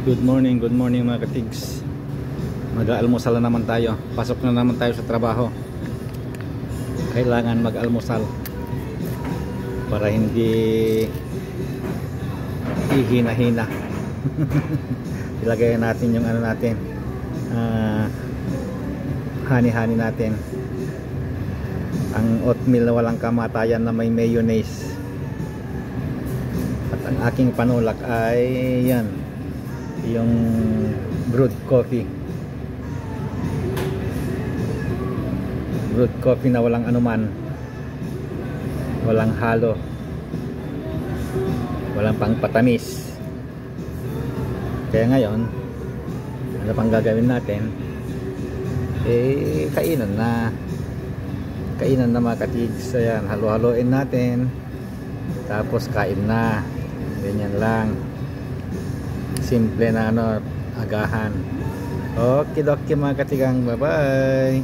Good morning mga katigs. Mag-aalmusal na naman tayo. Pasok na naman tayo sa trabaho. Kailangan mag-almusal para hindi hihina-hina. Ilagay natin yung ano natin, hani-hani natin. Ang oatmeal na walang kamatayan na may mayonnaise. At ang aking panulak ay yan, yung brewed coffee na walang anuman, walang halo, walang pang patamis. Kaya ngayon, ano pang gagawin natin? Kainan na mga katigs. Ayan, halo-haloin natin, tapos kain na. Ganyan lang, simple na agahan. Okay mga katigang, bye bye.